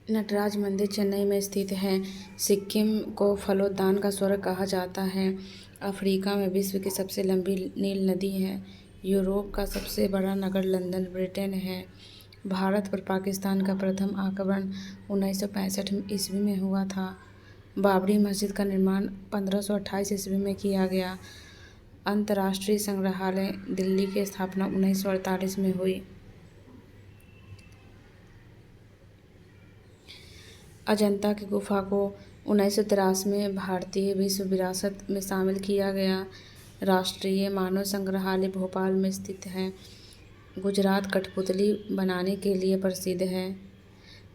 नटराज मंदिर चेन्नई में स्थित है। सिक्किम को फलोद्यान का स्वर्ग कहा जाता है। अफ्रीका में विश्व की सबसे लंबी नील नदी है। यूरोप का सबसे बड़ा नगर लंदन, ब्रिटेन है। भारत पर पाकिस्तान का प्रथम आक्रमण 1965 ईस्वी में हुआ था। बाबरी मस्जिद का निर्माण 1528 ईस्वी में किया गया। अंतर्राष्ट्रीय संग्रहालय दिल्ली की स्थापना 1948 में हुई। अजंता की गुफा को 1983 में भारतीय विश्व विरासत में शामिल किया गया। राष्ट्रीय मानव संग्रहालय भोपाल में स्थित है। गुजरात कठपुतली बनाने के लिए प्रसिद्ध है।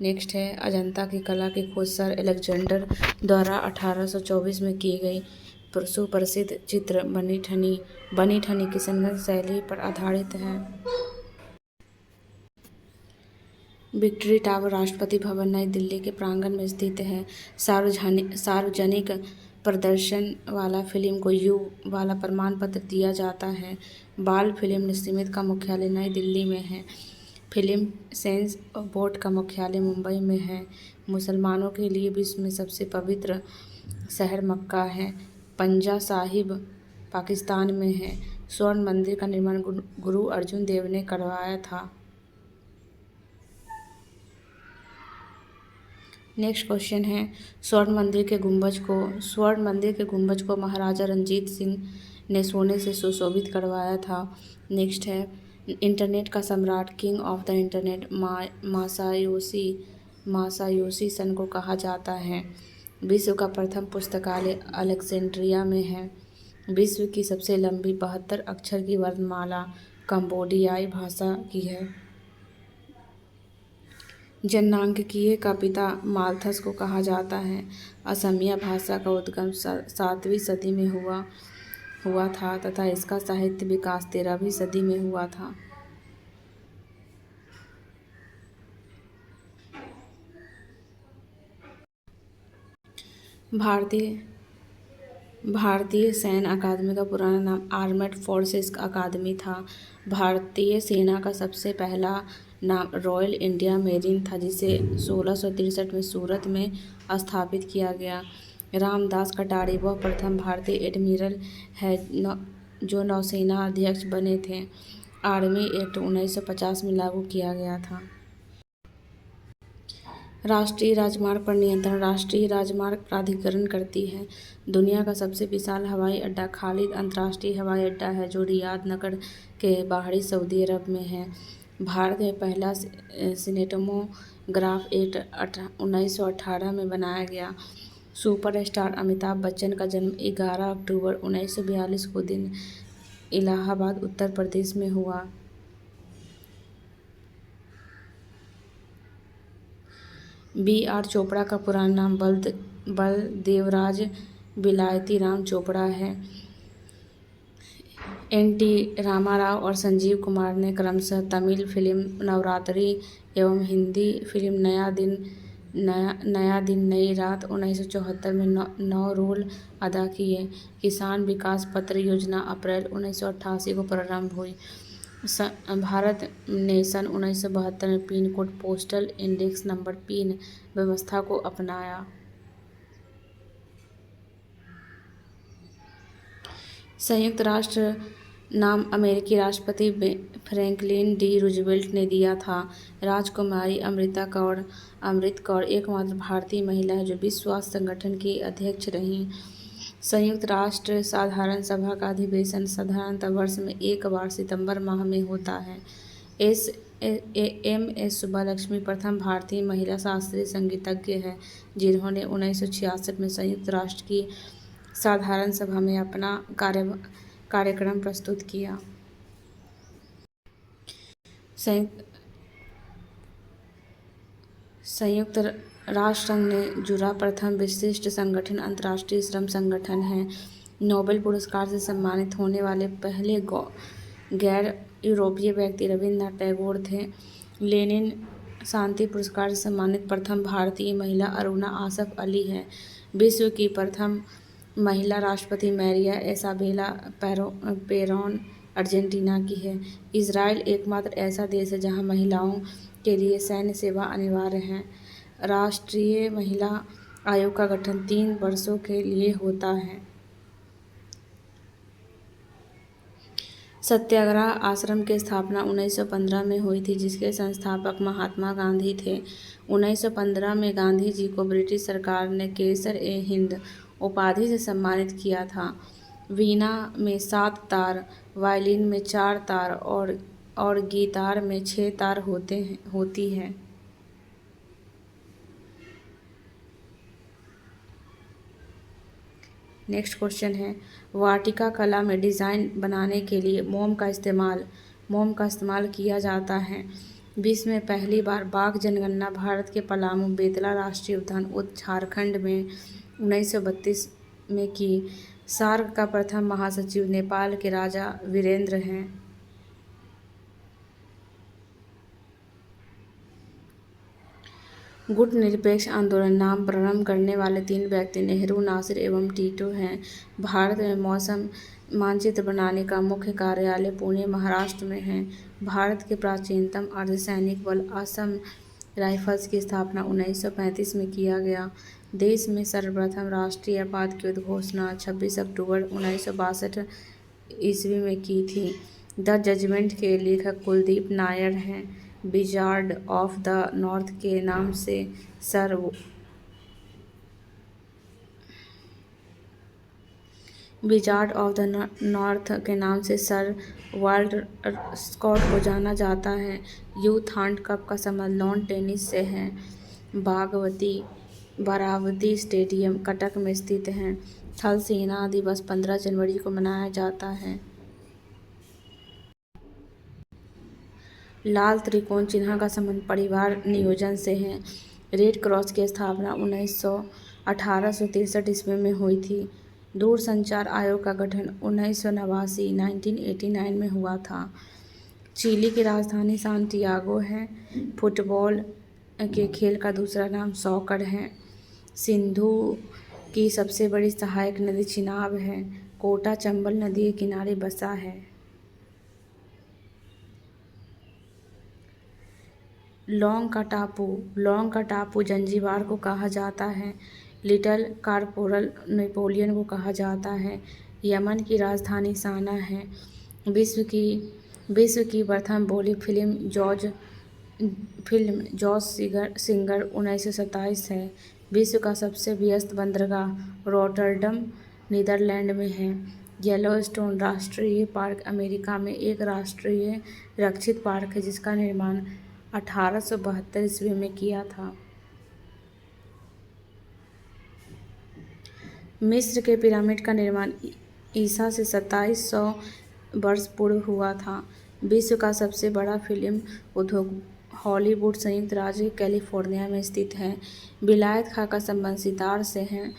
नेक्स्ट है अजंता की कला की खोज सर अलेक्जेंडर द्वारा 1824 में की गई। सुप्रसिद्ध चित्र बनी ठनी किशनगंज शैली पर आधारित है। विक्ट्री टावर राष्ट्रपति भवन नई दिल्ली के प्रांगण में स्थित है। सार्वजनिक प्रदर्शन वाला फिल्म को यू वाला प्रमाण पत्र दिया जाता है। बाल फिल्म समिति का मुख्यालय नई दिल्ली में है। फिल्म सेंस बोर्ड का मुख्यालय मुंबई में है। मुसलमानों के लिए विश्व में सबसे पवित्र शहर मक्का है। पंजा साहिब पाकिस्तान में है। स्वर्ण मंदिर का निर्माण गुरु अर्जुन देव ने करवाया था। नेक्स्ट क्वेश्चन है स्वर्ण मंदिर के गुंबज को महाराजा रंजीत सिंह ने सोने से सुशोभित करवाया था। नेक्स्ट है इंटरनेट का सम्राट king of the internet Masayoshi Son को कहा जाता है। विश्व का प्रथम पुस्तकालय अलेक्जेंड्रिया में है। विश्व की सबसे लंबी 72 अक्षर की वर्णमाला कंबोडियाई भाषा की है। जन्नांकिकीय का पिता मालथस को कहा जाता है। असमिया भाषा का उद्गम 7वीं सदी में हुआ था तथा इसका साहित्य विकास 13वीं सदी में हुआ था। भारतीय सैन्य अकादमी का पुराना नाम आर्मड फोर्सेस अकादमी था। भारतीय सेना का सबसे पहला नाम रॉयल इंडियन मेरिन था जिसे 1663 में सूरत में स्थापित किया गया। रामदास कटारिया वह प्रथम भारतीय एडमिरल है जो नौसेना अध्यक्ष बने थे। आर्मी एक्ट 1950 में लागू किया गया था। राष्ट्रीय राजमार्ग पर नियंत्रण राष्ट्रीय राजमार्ग प्राधिकरण करती है। दुनिया का सबसे विशाल हवाई अड्डा खालिद अंतर्राष्ट्रीय हवाई अड्डा है जो रियाद नगर के बाहरी सऊदी अरब में है। भारत में पहला सिनेमेटोग्राफ एक्ट 1918 में बनाया गया। सुपरस्टार अमिताभ बच्चन का जन्म 11 अक्टूबर 1942 को दिन इलाहाबाद उत्तर प्रदेश में हुआ। B.R. चोपड़ा का पुराना नाम बलदेवराज विलायती राम चोपड़ा है। N.T. रामाराव और संजीव कुमार ने क्रमशः तमिल फिल्म नवरात्रि एवं हिंदी फिल्म नया दिन नई रात 1974 में 9 रोल अदा किए। किसान विकास पत्र योजना अप्रैल 1988 को प्रारंभ हुई। भारत ने सन 1972 में pin code postal index number pin व्यवस्था को अपनाया। संयुक्त राष्ट्र नाम अमेरिकी राष्ट्रपति फ्रैंकलिन डी रूजवेल्ट ने दिया था। राजकुमारी अमृत कौर एकमात्र भारतीय महिला है जो विश्व स्वास्थ्य संगठन की अध्यक्ष रहीं। संयुक्त राष्ट्र साधारण सभा का अधिवेशन साधारणतः वर्ष में एक बार सितंबर माह में होता है। एस सुब्बालक्ष्मी प्रथम भारतीय महिला शास्त्रीय संगीतज्ञ है जिन्होंने 1966 में संयुक्त राष्ट्र की साधारण सभा में अपना कार्यक्रम प्रस्तुत किया। संयुक्त राष्ट्र संघ ने जुड़ा प्रथम विशिष्ट संगठन अंतर्राष्ट्रीय श्रम संगठन है। नोबेल पुरस्कार से सम्मानित होने वाले पहले गैर यूरोपीय व्यक्ति रविन्द्रनाथ टैगोर थे। लेनिन शांति पुरस्कार से सम्मानित प्रथम भारतीय महिला अरुणा आसफ अली है। विश्व की प्रथम महिला राष्ट्रपति मैरिया इसाबेला पेरोन अर्जेंटीना की है। इजराइल एकमात्र ऐसा देश है जहां महिलाओं के लिए सैन्य सेवा अनिवार्य है। राष्ट्रीय महिला आयोग का गठन 3 वर्षों के लिए होता है। सत्याग्रह आश्रम की स्थापना 1915 में हुई थी, जिसके संस्थापक महात्मा गांधी थे। 1915 में गांधी जी को ब्रिटिश सरकार ने केसर-ए-हिंद उपाधि से सम्मानित किया था। वीणा में 7 तार, वायलिन में 4 तार और गिटार में 6 तार होती है। नेक्स्ट क्वेश्चन है, वाटिका कला में डिज़ाइन बनाने के लिए मोम का इस्तेमाल किया जाता है। विश्व में पहली बार बाघ जनगणना भारत के पलामू बेतला राष्ट्रीय उद्यान झारखंड में 1932 में की। सार्क का प्रथम महासचिव नेपाल के राजा वीरेंद्र हैं। गुट निरपेक्ष आंदोलन नाम प्रारंभ करने वाले 3 व्यक्ति नेहरू, नासिर एवं टीटो हैं। भारत में मौसम मानचित्र बनाने का मुख्य कार्यालय पुणे, महाराष्ट्र में है। भारत के प्राचीनतम अर्धसैनिक बल असम राइफल्स की स्थापना 1935 में किया गया। देश में सर्वप्रथम राष्ट्रीय आपात की उद्घोषणा 26 अक्टूबर 1962 ईस्वी में की थी। द जजमेंट के लेखक कुलदीप नायर हैं। विजार्ड ऑफ द नॉर्थ के नाम से सर वाल्टर स्कॉट को जाना जाता है। यूथ हंट कप का संबंध लॉन टेनिस से है। बारावती स्टेडियम कटक में स्थित है। थल सेना दिवस 15 जनवरी को मनाया जाता है। लाल त्रिकोण चिन्ह का संबंध परिवार नियोजन से है। रेड क्रॉस की स्थापना 1863 ईस्वी में हुई थी। दूरसंचार आयोग का गठन 1989 में हुआ था। चिली की राजधानी सांटियागो है। फुटबॉल के खेल का दूसरा नाम सॉकर है। सिंधु की सबसे बड़ी सहायक नदी चिनाब है। कोटा चंबल नदी के किनारे बसा है। लौंग का टापू जंजीबार को कहा जाता है। लिटिल कॉर्पोरल नेपोलियन को कहा जाता है। यमन की राजधानी साना है। विश्व की प्रथम बोली फिल्म जॉर्ज सिंगर 1927 है। विश्व का सबसे व्यस्त बंदरगाह रॉटरडम नीदरलैंड में है। येलोस्टोन राष्ट्रीय पार्क अमेरिका में एक राष्ट्रीय रक्षित पार्क है, जिसका निर्माण 1872 ईस्वी में किया था। मिस्र के पिरामिड का निर्माण ईसा से 2700 वर्ष पूर्व हुआ था। विश्व का सबसे बड़ा फिल्म उद्योग हॉलीवुड संयुक्त राज्य कैलिफोर्निया में स्थित है। विलायत खां का संबंध सितार से है।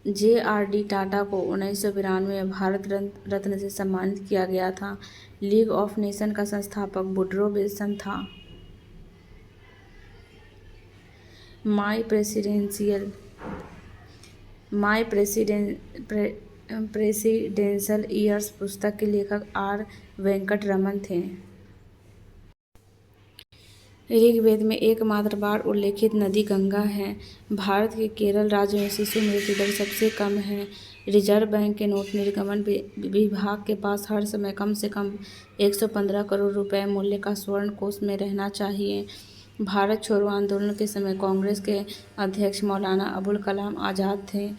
JRD टाटा को 1992 में भारत रत्न से सम्मानित किया गया था। लीग ऑफ नेशन का संस्थापक वुडरो विल्सन था। माई प्रेसिडेंशियल ईयर्स पुस्तक के लेखक R. वेंकटरमन थे। ऋग्वेद में एकमात्र बार उल्लेखित नदी गंगा है। भारत के केरल राज्य में शिशु मृत्यु दर सबसे कम है। रिजर्व बैंक के नोट निर्गमन विभाग के पास हर समय कम से कम 115 करोड़ रुपए मूल्य का स्वर्ण कोष में रहना चाहिए। भारत छोड़ो आंदोलन के समय कांग्रेस के अध्यक्ष मौलाना अबुल कलाम आज़ाद थे।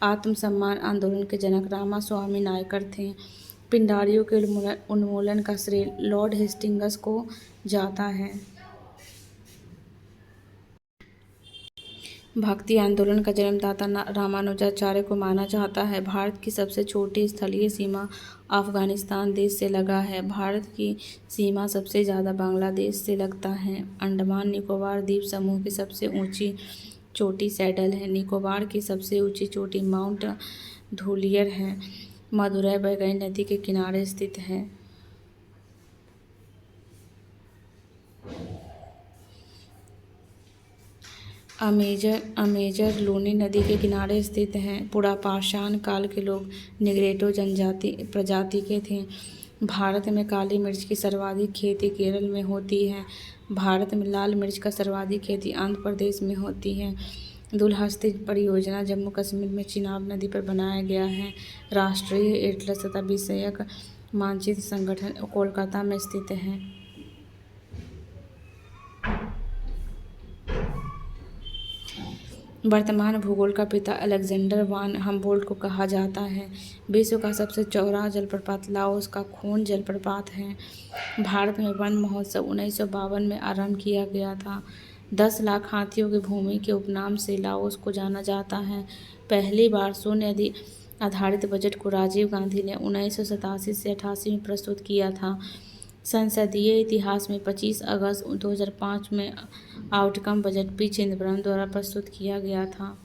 आत्मसम्मान आंदोलन के जनक रामास्वामी नायकर थे। पिंडारियों के उन्मूलन का श्रेय लॉर्ड हेस्टिंग्स को जाता है। भक्ति आंदोलन का जन्मदाता रामानुजाचार्य को माना जाता है। भारत की सबसे छोटी स्थलीय सीमा अफगानिस्तान देश से लगा है। भारत की सीमा सबसे ज़्यादा बांग्लादेश से लगता है। अंडमान निकोबार द्वीप समूह की सबसे ऊंची चोटी सैडल है। निकोबार की सबसे ऊंची चोटी माउंट धूलियर है। मदुरै बैगई नदी के किनारे स्थित है। अमेजर लूनी नदी के किनारे स्थित है। पुरापाषाण काल के लोग निग्रोटो प्रजाति के थे। भारत में काली मिर्च की सर्वाधिक खेती केरल में होती है। भारत में लाल मिर्च का सर्वाधिक खेती आंध्र प्रदेश में होती है। दुलहस्ती परियोजना जम्मू कश्मीर में चिनाब नदी पर बनाया गया है। राष्ट्रीय एटलस तथा विषयक मानचित्र संगठन कोलकाता में स्थित है। वर्तमान भूगोल का पिता अलेक्जेंडर वान हम्बोल्ट को कहा जाता है। विश्व का सबसे चौड़ा जलप्रपात लाओस का खून जलप्रपात है। भारत में वन महोत्सव 1952 में आरंभ किया गया था। 10 लाख हाथियों की भूमि के उपनाम से लाओस को जाना जाता है। पहली बार शून्य आधारित बजट को राजीव गांधी ने 1987 से 88 में प्रस्तुत किया था। संसदीय इतिहास में 25 अगस्त 2005 में आउटकम बजट पी चिदम्बरम द्वारा प्रस्तुत किया गया था।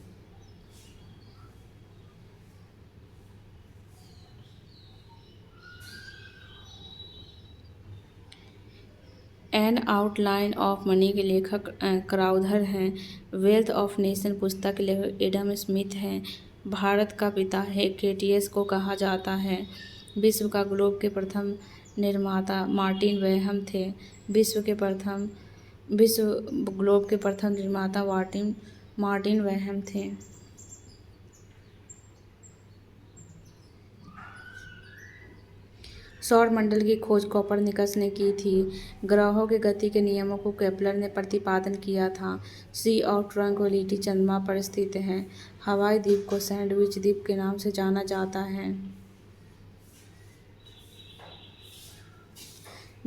एन आउटलाइन ऑफ मनी के लेखक क्राउथर हैं। वेल्थ ऑफ नेशन पुस्तक के लेखक एडम स्मिथ हैं। भारत का पिता हेक्टेटियस को कहा जाता है। विश्व ग्लोब के प्रथम निर्माता मार्टिन वेहम थे। विश्व ग्लोब के प्रथम निर्माता मार्टिन वेहम थे। सौरमंडल की खोज कोपरनिकस ने की थी। ग्रहों की गति के नियमों को केपलर ने प्रतिपादन किया था। सी ऑफ ट्रैंक्विलिटी चंद्रमा पर स्थित है। हवाई द्वीप को सैंडविच द्वीप के नाम से जाना जाता है।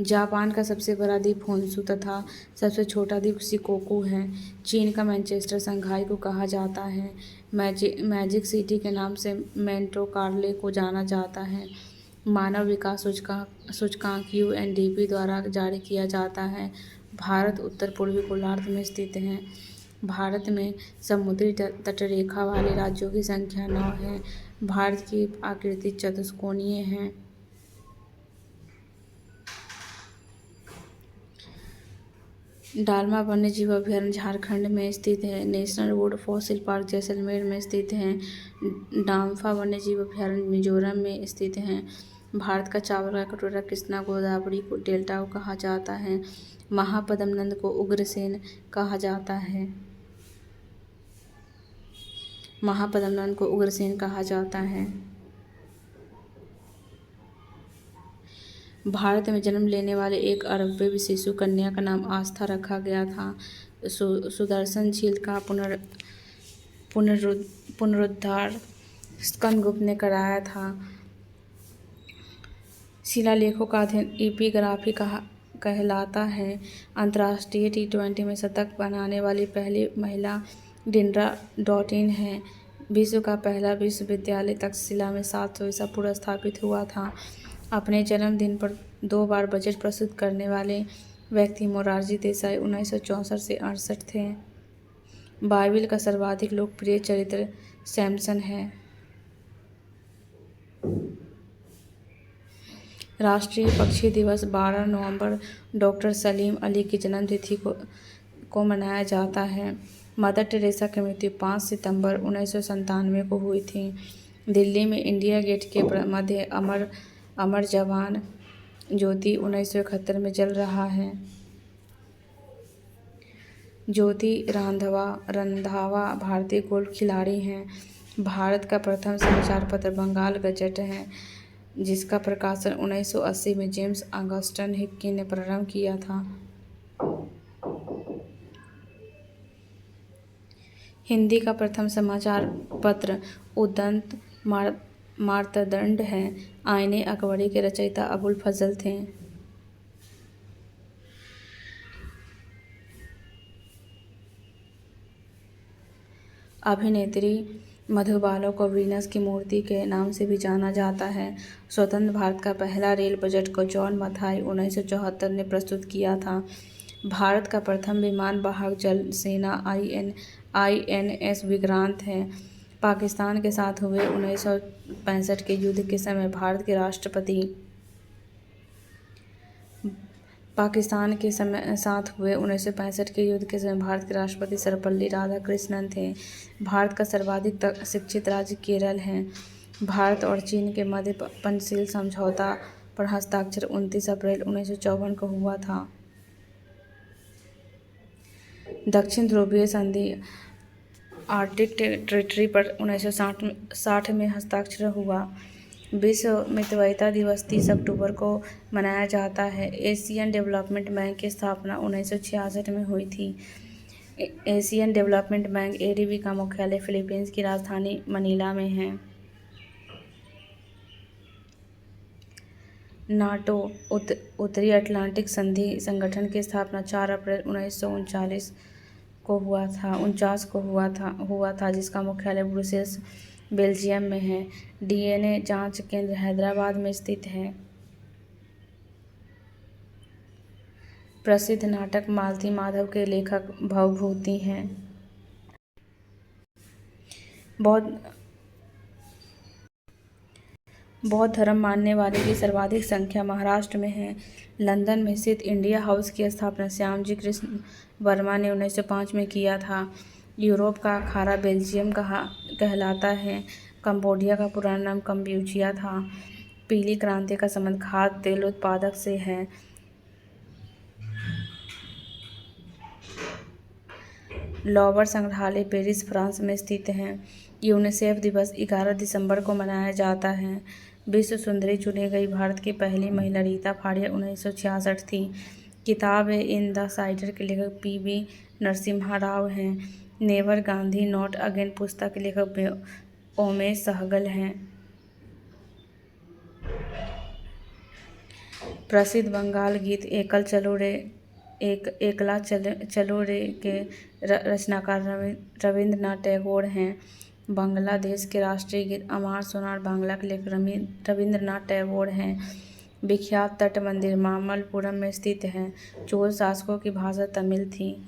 जापान का सबसे बड़ा द्वीप होन्शु तथा सबसे छोटा द्वीप शिकोकू है। चीन का मैनचेस्टर शंघाई को कहा जाता है। मैजिक सिटी के नाम से मेंटो कार्लो को जाना जाता है। मानव विकास सूचकांक यूएनडीपी द्वारा जारी किया जाता है। भारत उत्तर पूर्वी गोलार्ध में स्थित है। भारत में समुद्री तटरेखा वाले राज्यों की संख्या 9 है। भारत की आकृति चतुष्कोणीय है। डालमा वन्यजीव अभयारण्य झारखंड में स्थित है। National would fossil park Jaisalmer में स्थित है। डाम्फा वन्यजीव अभयारण्य मिजोरम में स्थित है। भारत का चावल का कटोरा कृष्णा गोदावरी को डेल्टा को कहा जाता है। महापद्मनंद को उग्रसेन कहा जाता है। महापद्मनंद को उग्रसेन कहा जाता है। भारत में जन्म लेने वाले एक अरबवी शिशु कन्या का नाम आस्था रखा गया था। सुदर्शन झील का पुनरुद्धार स्कंदगुप्त ने कराया था। शिलालेखों का अध्ययन एपिग्राफी कहलाता है। अंतर्राष्ट्रीय T20 में शतक बनाने वाली पहली महिला डिंड्रा डॉटिन है। विश्व का पहला विश्वविद्यालय तक्षशिला में 700 ईसा पूर्व स्थापित हुआ था। अपने जन्मदिन पर 2 बार बजट प्रस्तुत करने वाले व्यक्ति मोरारजी देसाई 1964 से 68 थे। बाइबिल का सर्वाधिक लोकप्रिय चरित्र सैमसन है। राष्ट्रीय पक्षी दिवस 12 नवंबर डॉक्टर सलीम अली की जन्मतिथि को मनाया जाता है। मदर टेरेसा की मृत्यु 5 सितंबर 1997 को हुई थी। दिल्ली में इंडिया गेट के मध्य अमर जवान ज्योति 1971 में जल रहा है। ज्योति रंधावा भारतीय गोल्फ खिलाड़ी हैं। भारत का प्रथम समाचार पत्र बंगाल गजट है, जिसका प्रकाशन 1980 में जेम्स ऑगस्टन हिक्की ने प्रारंभ किया था। हिंदी का प्रथम समाचार पत्र उदंत मार्तंड है। आईने अकबरी के रचयिता अबुल फजल थे। अभिनेत्री मधुबाला को वीनस की मूर्ति के नाम से भी जाना जाता है। स्वतंत्र भारत का पहला रेल बजट को जॉन मथाई 1974 ने प्रस्तुत किया था। भारत का प्रथम विमान वाहक जल सेना INS विक्रांत है। पाकिस्तान के साथ हुए 1965 के युद्ध के समय भारत के राष्ट्रपति सर्वपल्ली राधाकृष्णन थे। भारत का सर्वाधिक शिक्षित राज्य केरल है। भारत और चीन के मध्य पंचशील समझौता पर हस्ताक्षर 29 अप्रैल 1954 को हुआ था। दक्षिण ध्रुवीय संधि आर्कटिक टेरिटरी पर 1960 में हस्ताक्षर हुआ। विश्व मितव्ययिता दिवस 30 अक्टूबर को मनाया जाता है। एशियन डेवलपमेंट बैंक की स्थापना 1966 में हुई थी। एशियन डेवलपमेंट बैंक एडीबी का मुख्यालय फिलीपींस की राजधानी मनीला में है। नाटो उत्तरी अटलांटिक संधि संगठन की स्थापना 4 अप्रैल 1939 को हुआ था जिसका मुख्यालय ब्रुसेल्स बेल्जियम में है। डीएनए जांच केंद्र हैदराबाद में स्थित है। प्रसिद्ध नाटक मालती माधव के लेखक भवभूति हैं। बौद्ध धर्म मानने वाले की सर्वाधिक संख्या महाराष्ट्र में है। लंदन में स्थित इंडिया हाउस की स्थापना श्यामजी कृष्ण वर्मा ने 1905 में किया था। यूरोप का अखाड़ा बेल्जियम कहलाता है। कंबोडिया का पुराना नाम कंब्यूचिया था। पीली क्रांति का संबंध खाद्य तेल उत्पादक से है। लॉवर संग्रहालय पेरिस, फ्रांस में स्थित है। यूनिसेफ दिवस 11 दिसंबर को मनाया जाता है। विश्व सुंदरी चुनी गई भारत की पहली महिला रीता फाड़िया 1966 थी। किताब इन द साइडर के लेखक पीवी नरसिम्हा राव हैं। नेवर गांधी नॉट अगेन पुस्तक के लेखक ओमेश सहगल हैं। प्रसिद्ध बंगाल गीत एकला चलो रे के रचनाकार रविंद्रनाथ टैगोर हैं। बांग्लादेश के राष्ट्रीय गीत अमार सोनार बांग्ला के लेखक रविंद्रनाथ टैगोर हैं। विख्यात तट मंदिर मामल्लपुरम में स्थित है। चोल शासकों की भाषा तमिल थी।